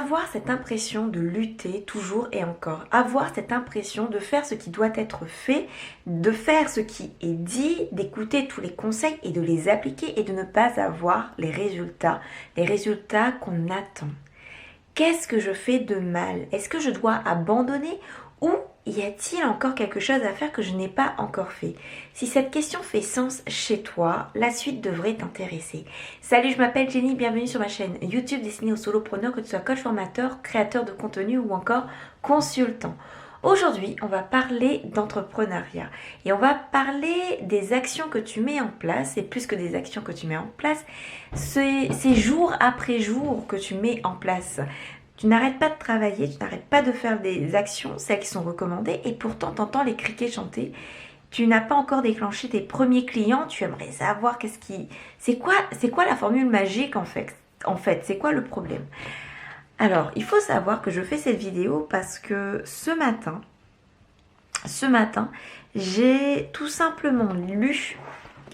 avoir cette impression de lutter toujours et encore, avoir cette impression de faire ce qui doit être fait, de faire ce qui est dit, d'écouter tous les conseils et de les appliquer et de ne pas avoir les résultats qu'on attend. Qu'est-ce que je fais de mal? Est-ce que je dois abandonner ou y a-t-il encore quelque chose à faire que je n'ai pas encore fait? Si cette question fait sens chez toi, la suite devrait t'intéresser. Salut, je m'appelle Jenny, bienvenue sur ma chaîne YouTube destinée aux solopreneurs, que tu sois coach formateur, créateur de contenu ou encore consultant. Aujourd'hui, on va parler d'entrepreneuriat et on va parler des actions que tu mets en place, et plus que des actions que tu mets en place, c'est jour après jour que tu mets en place. Tu n'arrêtes pas de travailler, tu n'arrêtes pas de faire des actions, celles qui sont recommandées, et pourtant tu entends les criquets chanter. Tu n'as pas encore déclenché tes premiers clients, tu aimerais savoir c'est quoi la formule magique en fait, c'est quoi le problème? Alors, il faut savoir que je fais cette vidéo parce que ce matin, j'ai tout simplement lu,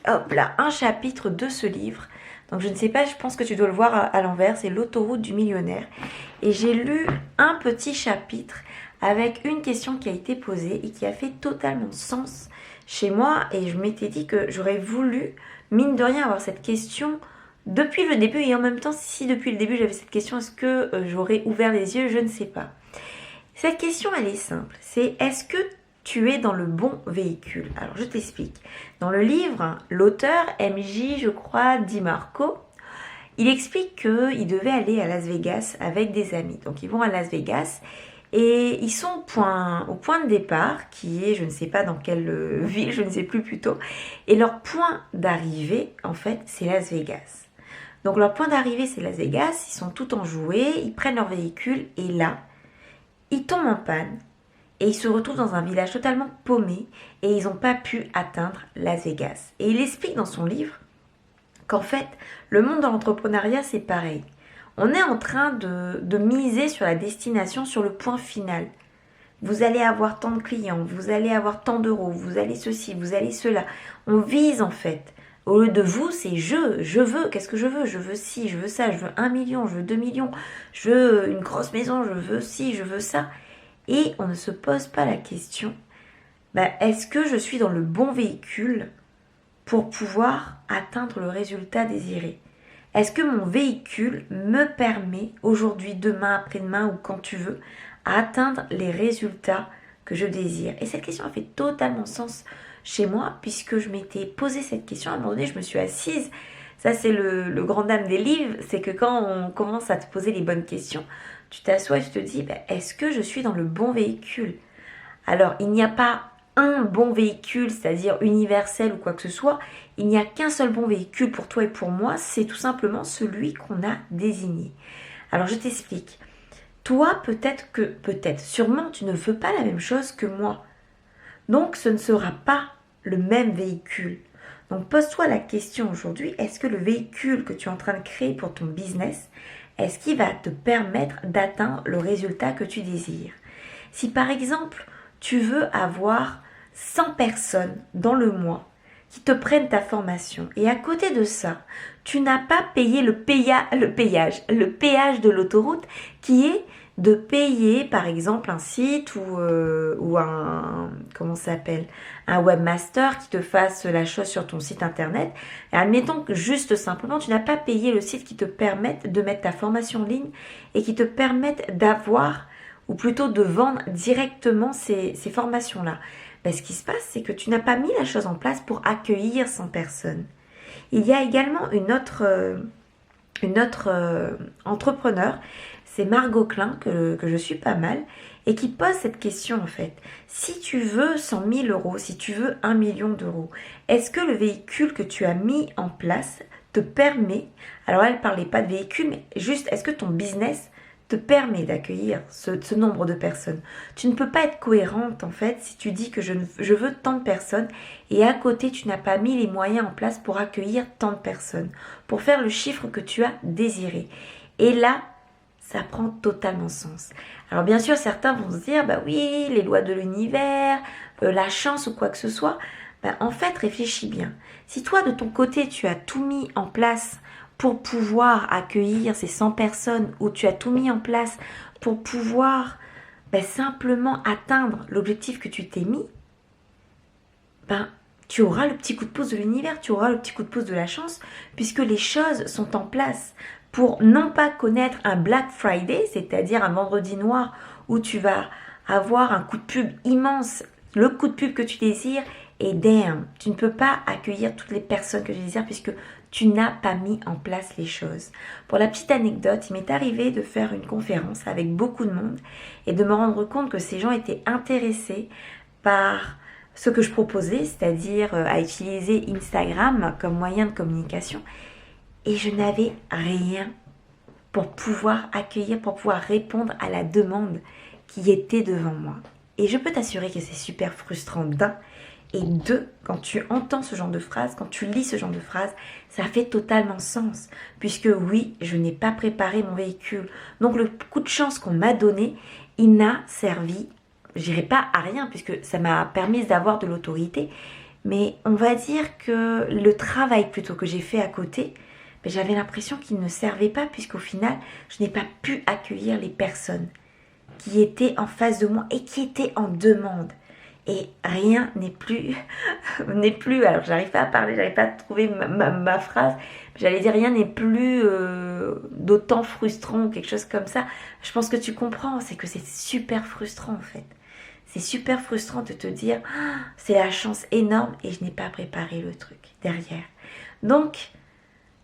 un chapitre de ce livre. Donc, je ne sais pas, je pense que tu dois le voir à l'envers, c'est l'autoroute du millionnaire. Et j'ai lu un petit chapitre avec une question qui a été posée et qui a fait totalement sens chez moi. Et je m'étais dit que j'aurais voulu, mine de rien, avoir cette question depuis le début, et en même temps, si depuis le début j'avais cette question, est-ce que j'aurais ouvert les yeux? Je ne sais pas. Cette question, elle est simple. C'est: est-ce que tu es dans le bon véhicule? Alors, je t'explique. Dans le livre, l'auteur, MJ, je crois, DiMarco, il explique qu'il devait aller à Las Vegas avec des amis. Donc, ils vont à Las Vegas et ils sont au point de départ, qui est, je ne sais pas dans quelle ville, je ne sais plus plutôt. Et leur point d'arrivée, en fait, c'est Las Vegas. Donc leur point d'arrivée, c'est Las Vegas, ils sont tout enjoués, ils prennent leur véhicule et là, ils tombent en panne et ils se retrouvent dans un village totalement paumé et ils n'ont pas pu atteindre Las Vegas. Et il explique dans son livre qu'en fait, le monde de l'entrepreneuriat, c'est pareil. On est en train de miser sur la destination, sur le point final. Vous allez avoir tant de clients, vous allez avoir tant d'euros, vous allez ceci, vous allez cela. On vise en fait. Au lieu de vous, c'est je veux, qu'est-ce que je veux? Je veux ci, je veux ça, je veux 1 million, je veux 2 millions, je veux une grosse maison, je veux ci, je veux ça. Et on ne se pose pas la question, est-ce que je suis dans le bon véhicule pour pouvoir atteindre le résultat désiré? Est-ce que mon véhicule me permet aujourd'hui, demain, après-demain ou quand tu veux, à atteindre les résultats que je désire? Et cette question a fait totalement sens chez moi, puisque je m'étais posé cette question. À un moment donné, je me suis assise. Ça, c'est le grand dame des livres. C'est que quand on commence à te poser les bonnes questions, tu t'assois et tu te dis, est-ce que je suis dans le bon véhicule? Alors, il n'y a pas un bon véhicule, c'est-à-dire universel ou quoi que ce soit. Il n'y a qu'un seul bon véhicule pour toi et pour moi. C'est tout simplement celui qu'on a désigné. Alors, je t'explique. Toi, sûrement, tu ne veux pas la même chose que moi. Donc, ce ne sera pas le même véhicule. Donc, pose-toi la question aujourd'hui, est-ce que le véhicule que tu es en train de créer pour ton business, est-ce qu'il va te permettre d'atteindre le résultat que tu désires? Si par exemple, tu veux avoir 100 personnes dans le mois qui te prennent ta formation, et à côté de ça, tu n'as pas payé le péage de l'autoroute, qui est de payer par exemple un site ou un webmaster qui te fasse la chose sur ton site internet. Et admettons que juste simplement tu n'as pas payé le site qui te permette de mettre ta formation en ligne et qui te permette d'avoir, ou plutôt de vendre directement ces formations-là. Ce qui se passe, c'est que tu n'as pas mis la chose en place pour accueillir 100 personnes. Il y a également une autre entrepreneur, c'est Margot Klein, que je suis pas mal, et qui pose cette question en fait. Si tu veux 100 000 euros, si tu veux 1 million d'euros, est-ce que le véhicule que tu as mis en place te permet, alors elle ne parlait pas de véhicule, mais juste est-ce que ton business te permet d'accueillir ce nombre de personnes? Tu ne peux pas être cohérente en fait si tu dis que je veux tant de personnes et à côté tu n'as pas mis les moyens en place pour accueillir tant de personnes, pour faire le chiffre que tu as désiré. Et là, ça prend totalement sens. Alors bien sûr, certains vont se dire, oui, les lois de l'univers, la chance ou quoi que ce soit. En fait, réfléchis bien. Si toi, de ton côté, tu as tout mis en place pour pouvoir accueillir ces 100 personnes, où tu as tout mis en place pour pouvoir simplement atteindre l'objectif que tu t'es mis, tu auras le petit coup de pouce de l'univers, tu auras le petit coup de pouce de la chance, puisque les choses sont en place pour non pas connaître un Black Friday, c'est-à-dire un vendredi noir où tu vas avoir un coup de pub immense, le coup de pub que tu désires, et damn, tu ne peux pas accueillir toutes les personnes que tu désires puisque tu n'as pas mis en place les choses. Pour la petite anecdote, il m'est arrivé de faire une conférence avec beaucoup de monde et de me rendre compte que ces gens étaient intéressés par ce que je proposais, c'est-à-dire à utiliser Instagram comme moyen de communication. Et je n'avais rien pour pouvoir accueillir, pour pouvoir répondre à la demande qui était devant moi. Et je peux t'assurer que c'est super frustrant d'un. Et deux, quand tu entends ce genre de phrase, quand tu lis ce genre de phrase, ça fait totalement sens. Puisque oui, je n'ai pas préparé mon véhicule. Donc le coup de chance qu'on m'a donné, il n'a servi, je dirais pas à rien, puisque ça m'a permis d'avoir de l'autorité. Mais on va dire que le travail plutôt que j'ai fait à côté, j'avais l'impression qu'il ne servait pas, puisqu'au final, je n'ai pas pu accueillir les personnes qui étaient en face de moi et qui étaient en demande. Et rien n'est plus, alors j'arrive pas à parler, j'arrive pas à trouver ma phrase, j'allais dire rien n'est plus d'autant frustrant ou quelque chose comme ça. Je pense que tu comprends, c'est que c'est super frustrant en fait. C'est super frustrant de te dire, ah, c'est la chance énorme et je n'ai pas préparé le truc derrière. Donc,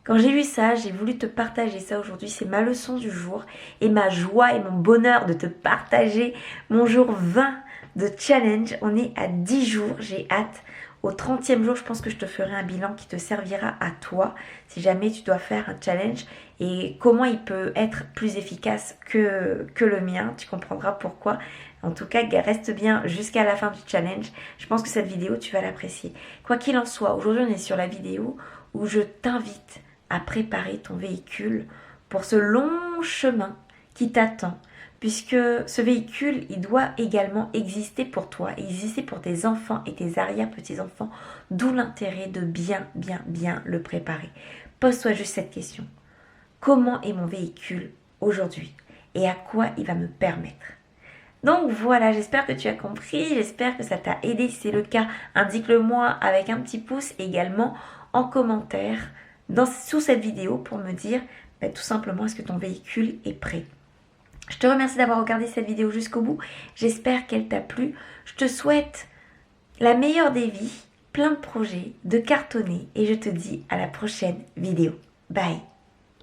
quand j'ai vu ça, j'ai voulu te partager ça aujourd'hui, c'est ma leçon du jour et ma joie et mon bonheur de te partager mon jour 20 de challenge. On est à 10 jours, j'ai hâte. Au 30e jour, je pense que je te ferai un bilan qui te servira à toi si jamais tu dois faire un challenge et comment il peut être plus efficace que le mien. Tu comprendras pourquoi. En tout cas, reste bien jusqu'à la fin du challenge. Je pense que cette vidéo, tu vas l'apprécier. Quoi qu'il en soit, aujourd'hui, on est sur la vidéo où je t'invite à préparer ton véhicule pour ce long chemin qui t'attend. Puisque ce véhicule, il doit également exister pour toi, exister pour tes enfants et tes arrière-petits-enfants, d'où l'intérêt de bien le préparer. Pose-toi juste cette question. Comment est mon véhicule aujourd'hui et à quoi il va me permettre? Donc voilà, j'espère que tu as compris, j'espère que ça t'a aidé. Si c'est le cas, indique-le moi avec un petit pouce également en commentaire sous cette vidéo pour me dire tout simplement est-ce que ton véhicule est prêt. Je te remercie d'avoir regardé cette vidéo jusqu'au bout. J'espère qu'elle t'a plu. Je te souhaite la meilleure des vies, plein de projets, de cartonner et je te dis à la prochaine vidéo. Bye!